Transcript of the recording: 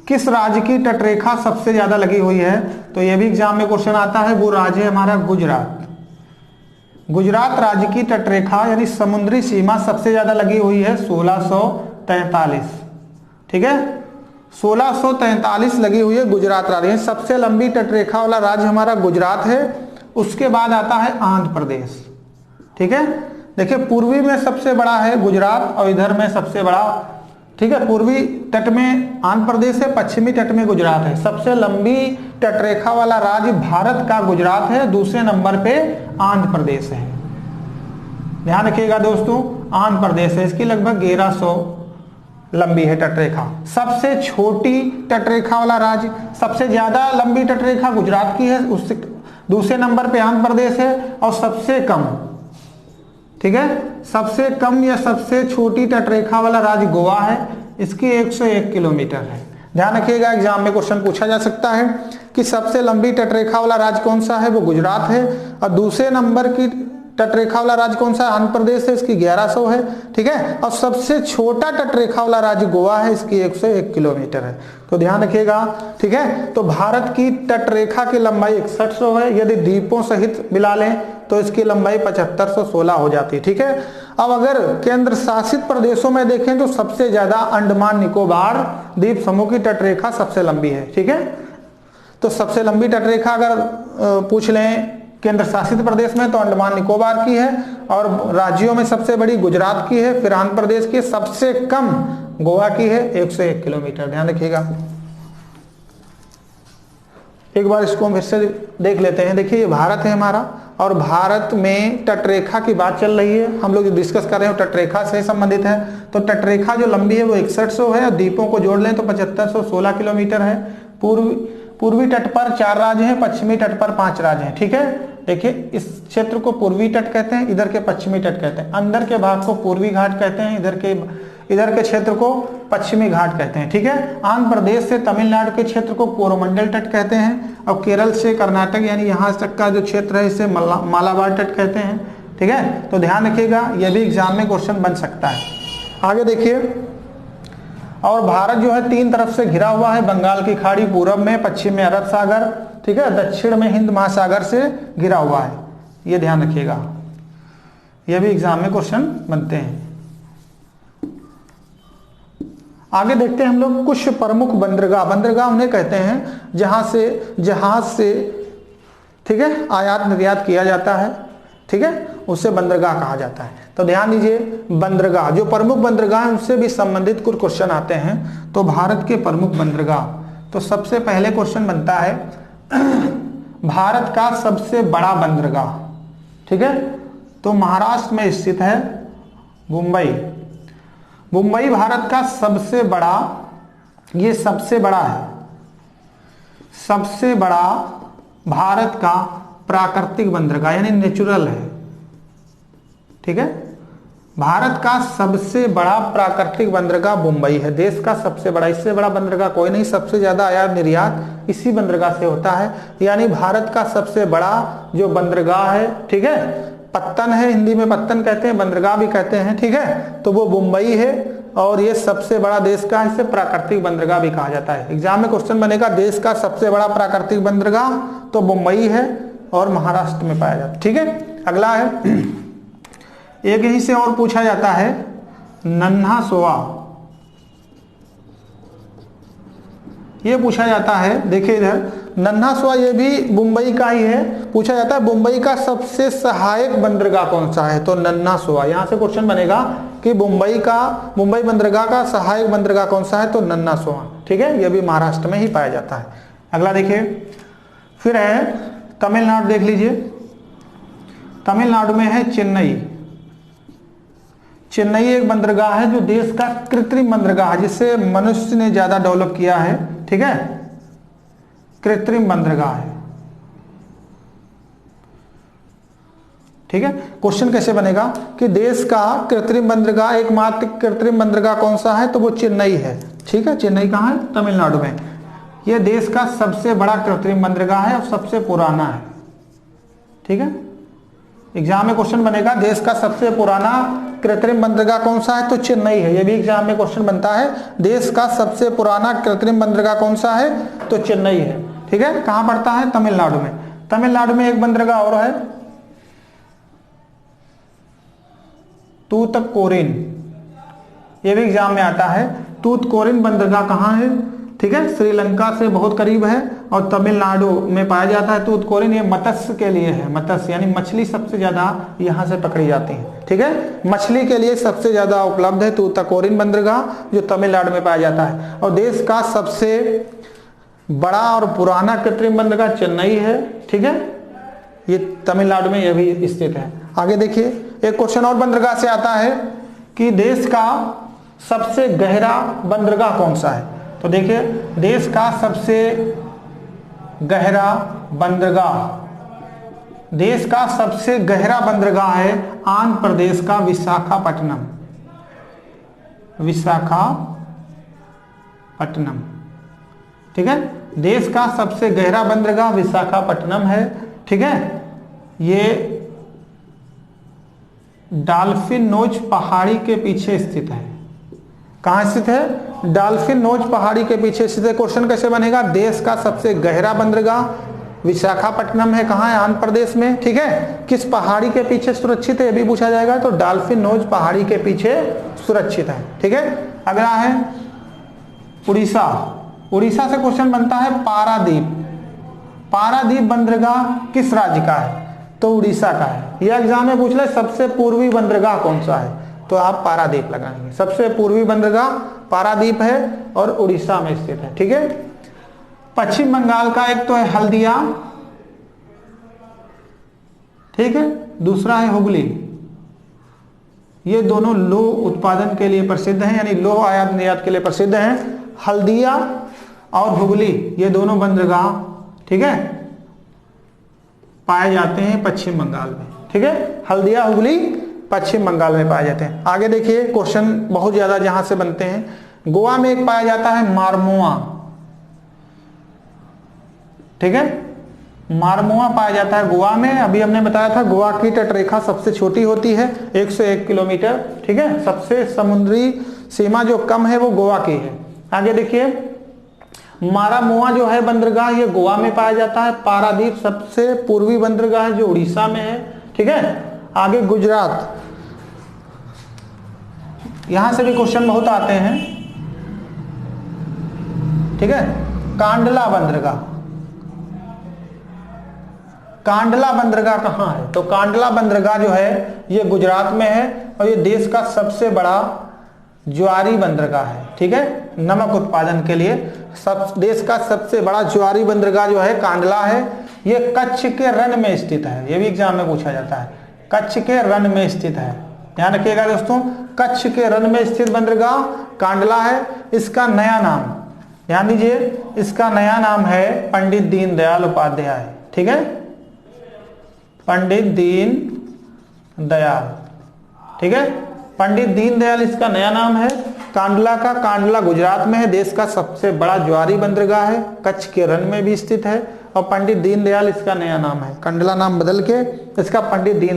किस राज्य की तटरेखा सबसे ज्यादा लगी हुई है? तो ये भी एग्जाम में क्वेश्चन आता है। वो राज्य है हमारा गुजरात। गुजरात राज्य की तटरेखा यानी समुद्री सीमा सबसे ज्यादा लगी हुई है 1643। ठीक है, 1643 लगी हुई है गुजरात राज्य। सबसे लंबी तटरेखा वाला राज्य हमारा गुजरात है। उसके बाद आता है आंध्र प्रदेश। ठीक है, देखिए पूर्वी में सबसे बड़ा है गुजरात और इधर में सबसे बड़ा, ठीक है, पूर्वी तट में आंध्र प्रदेश है, पश्चिमी तट में गुजरात है। सबसे लंबी तटरेखा वाला राज्य भारत का गुजरात है, दूसरे नंबर पे आंध्र प्रदेश है। ध्यान रखिएगा दोस्तों, आंध्र प्रदेश है, इसकी लगभग 1100 लंबी है तटरेखा। सबसे छोटी तटरेखा वाला राज्य, सबसे ज्यादा लंबी तटरेखा गुजरात की है, उससे दूसरे नंबर पे आंध्र प्रदेश है, और सबसे कम, ठीक है, सबसे कम या सबसे छोटी तटरेखा वाला राज्य गोवा है, इसकी 101 किलोमीटर है। ध्यान रखिएगा, एग्जाम में क्वेश्चन पूछा जा सकता है कि सबसे लंबी तटरेखा वाला राज्य कौन सा है? वो गुजरात है। और दूसरे नंबर की तटरेखा वाला राज्य कौन सा? आंध्र प्रदेश है, इसकी 1100 है। ठीक है, और सबसे छोटा तटरेखा वाला राज्य गोवा है, इसकी 101 किलोमीटर है। तो ध्यान रखिएगा, ठीक है। तो भारत की तटरेखा की लंबाई 6100 है, यदि द्वीपों सहित मिला लें तो इसकी लंबाई 7516 हो जाती है। ठीक है, अब अगर केंद्र शासित प्रदेशों में देखें तो सबसे ज्यादा अंडमान निकोबार द्वीप समूह की तटरेखा सबसे लंबी है। ठीक है, तो सबसे लंबी तटरेखा अगर पूछ लें केंद्र शासित प्रदेश में तो अंडमान निकोबार की है, और राज्यों में सबसे बड़ी गुजरात की है, फिर आंध्र प्रदेश की, सबसे कम गोवा की है 101 किलोमीटर। ध्यान रखिएगा, एक बार इसको हम फिर से देख लेते हैं। देखिए ये भारत है हमारा, और भारत में तटरेखा की बात चल रही है, हम लोग डिस्कस कर रहे हैं तटरेखा से संबंधित है। तो तटरेखा जो लंबी है वो 6100 है, और द्वीपों को जोड़ लें तो 7516 किलोमीटर है। पूर्वी तट पर 4 राज्य हैं, पश्चिमी तट पर 5 राज्य हैं। ठीक है, देखिए इस क्षेत्र को पूर्वी तट कहते हैं, इधर के पश्चिमी तट कहते हैं, अंदर के भाग को पूर्वी घाट कहते हैं, इधर के क्षेत्र को पश्चिमी घाट कहते हैं। ठीक है, आंध्र प्रदेश से तमिलनाडु के क्षेत्र को कोरोमंडल तट कहते हैं, और केरल से कर्नाटक यानी यहाँ तक का जो क्षेत्र है इसे मालाबार तट कहते हैं। ठीक है, तो ध्यान रखिएगा, यह भी एग्जाम में क्वेश्चन बन सकता है। आगे देखिए, और भारत जो है 3 तरफ से घिरा हुआ है, बंगाल की खाड़ी पूरब में, पश्चिम में अरब सागर, ठीक है, दक्षिण में हिंद महासागर से घिरा हुआ है। ये ध्यान रखिएगा, यह भी एग्जाम में क्वेश्चन बनते हैं। आगे देखते हैं हम लोग कुछ प्रमुख बंदरगाह। बंदरगाह उन्हें कहते हैं जहां से जहाज से, ठीक है, आयात निर्यात किया जाता है। ठीक है, उसे बंदरगाह कहा जाता है। तो ध्यान दीजिए, बंदरगाह, जो प्रमुख बंदरगाह है उनसे भी संबंधित कुछ क्वेश्चन आते हैं। तो भारत के प्रमुख बंदरगाह, तो सबसे पहले क्वेश्चन बनता है भारत का सबसे बड़ा बंदरगाह। ठीक है, तो महाराष्ट्र में स्थित है मुंबई। मुंबई भारत का सबसे बड़ा, ये सबसे बड़ा है, सबसे बड़ा भारत का प्राकृतिक बंदरगाह यानी नेचुरल है। ठीक है, भारत का सबसे बड़ा प्राकृतिक बंदरगाह मुंबई है, देश का सबसे बड़ा, इससे बड़ा बंदरगाह कोई नहीं। सबसे ज्यादा आयात निर्यात इसी बंदरगाह से होता है, यानी भारत का सबसे बड़ा जो बंदरगाह है, ठीक है, पत्तन है, हिंदी में पत्तन कहते हैं, बंदरगाह भी कहते हैं। ठीक है, तो वो मुंबई है, और ये सबसे बड़ा देश का, इसे प्राकृतिक बंदरगाह भी कहा जाता है। एग्जाम में क्वेश्चन बनेगा देश का सबसे बड़ा प्राकृतिक बंदरगाह, तो मुंबई है और महाराष्ट्र में पाया जाता है। ठीक है, अगला है, एक यहीं से और पूछा जाता है, नन्हा सोआ। ये पूछा जाता है, देखिए इधर नन्हा सोआ, ये भी मुंबई का ही है। पूछा जाता है मुंबई का सबसे सहायक बंदरगाह कौन सा है? तो नन्हा सोआ। यहां से क्वेश्चन बनेगा कि मुंबई बंदरगाह का सहायक बंदरगाह कौन सा है? तो नन्हा सोआ। ठीक है, यह भी महाराष्ट्र में ही पाया जाता है। अगला देखिए, फिर है तमिलनाडु, देख लीजिए, तमिलनाडु में है चेन्नई। चेन्नई एक बंदरगाह है जो देश का कृत्रिम बंदरगाह है, जिसे मनुष्य ने ज्यादा डेवलप किया है। ठीक है, कृत्रिम बंदरगाह है। ठीक है, क्वेश्चन कैसे बनेगा कि देश का कृत्रिम बंदरगाह, एकमात्र कृत्रिम बंदरगाह कौन सा है? तो वो चेन्नई है। ठीक है, चेन्नई कहाँ है? तमिलनाडु में। यह देश का सबसे बड़ा कृत्रिम बंदरगाह है और सबसे पुराना है। ठीक है, एग्जाम में क्वेश्चन बनेगा देश का सबसे पुराना कृत्रिम बंदरगाह कौन सा है? तो चेन्नई है। ये भी एग्जाम में क्वेश्चन बनता है, देश का सबसे पुराना कृत्रिम बंदरगाह कौन सा है? तो चेन्नई है। ठीक है, कहां पड़ता है? तमिलनाडु में। तमिलनाडु में एक बंदरगाह और है, तूतकोरिन। ये भी एग्जाम में आता है। तूतकोरिन बंदरगाह कहां है? ठीक है, श्रीलंका से बहुत करीब है और तमिलनाडु में पाया जाता है तूतकोरिन। ये मत्स्य के लिए है, मत्स्य यानी मछली सबसे ज्यादा यहां से पकड़ी जाती है। ठीक है, मछली के लिए सबसे ज्यादा उपलब्ध है तूतकोरिन बंदरगाह, जो तमिलनाडु में पाया जाता है। और देश का सबसे बड़ा और पुराना कृत्रिम बंदरगाह चेन्नई है। ठीक है, ये तमिलनाडु में यह भी स्थित है। आगे देखिए, एक क्वेश्चन और बंदरगाह से आता है कि देश का सबसे गहरा बंदरगाह कौन सा है? तो देखिए, देश का सबसे गहरा बंदरगाह, देश का सबसे गहरा बंदरगाह है आंध्र प्रदेश का विशाखापट्टनम। विशाखापट्टनम, ठीक है, देश का सबसे गहरा बंदरगाह विशाखापट्टनम है। ठीक है, ये डॉल्फिन नोच पहाड़ी के पीछे स्थित है। कहां स्थित है? डॉल्फिन नोच पहाड़ी के पीछे स्थित है। क्वेश्चन कैसे बनेगा? देश का सबसे गहरा बंदरगाह विशाखापट्टनम है, कहां है? आंध्र प्रदेश में। ठीक है, किस पहाड़ी के पीछे सुरक्षित है? यह भी पूछा जाएगा। तो डॉल्फिन नोच पहाड़ी के पीछे सुरक्षित है। ठीक है, अगला है उड़ीसा। उड़ीसा से क्वेश्चन बनता है पारादीप। पारादीप बंदरगाह किस राज्य का है? तो उड़ीसा का है। यह एग्जाम में पूछ ले सबसे पूर्वी बंदरगाह कौन सा है? तो आप पारादीप लगाएंगे। सबसे पूर्वी बंदरगाह पारादीप है और उड़ीसा में स्थित है। ठीक है, पश्चिम बंगाल का एक तो है हल्दिया, ठीक है, दूसरा है हुगली। ये दोनों लोह उत्पादन के लिए प्रसिद्ध हैं, यानी लोह आयात निर्यात के लिए प्रसिद्ध हैं। हल्दिया और हुगली, ये दोनों बंदरगाह, ठीक है, पाए जाते हैं पश्चिम बंगाल में। ठीक है, हल्दिया हुगली पश्चिम बंगाल में पाए जाते हैं। आगे देखिए, क्वेश्चन बहुत ज्यादा जहां से बनते हैं। गोवा में एक पाया जाता है मारमोआ। ठीक है, मारमोआ पाया जाता है गोवा में। अभी हमने बताया था गोवा की तटरेखा सबसे छोटी होती है, 101 किलोमीटर। ठीक है, सबसे समुद्री सीमा जो कम है वो गोवा की है। आगे देखिए, मारामोआ जो है बंदरगाह, ये गोवा में पाया जाता है। पारादीप सबसे पूर्वी बंदरगाह है जो उड़ीसा में है। ठीक है, आगे गुजरात, यहां से भी क्वेश्चन बहुत आते हैं। ठीक है, कांडला बंदरगाह। कांडला बंदरगाह कहां है? तो कांडला बंदरगाह जो है ये गुजरात में है और ये देश का सबसे बड़ा ज्वारी बंदरगाह है। ठीक है, नमक उत्पादन के लिए देश का सबसे बड़ा ज्वारी बंदरगाह जो है कांडला है। ये कच्छ के रण में स्थित है। ये भी एग्जाम में पूछा जाता है, कच्छ के रण में स्थित है। ध्यान रखिएगा दोस्तों, कच्छ के रण में स्थित बंदरगाह कांडला है। इसका नया नाम ध्यान दीजिए, इसका नया नाम है पंडित दीनदयाल उपाध्याय। ठीक है, पंडित दीनदयाल। ठीक है, पंडित दीनदयाल इसका नया नाम है। कांडला का, कांडला गुजरात में है, देश का सबसे बड़ा ज्वारी बंदरगाह है, कच्छ के रण में भी स्थित है और पंडित दीनदयाल इसका नया नाम है। कांडला नाम बदल के इसका पंडित दीन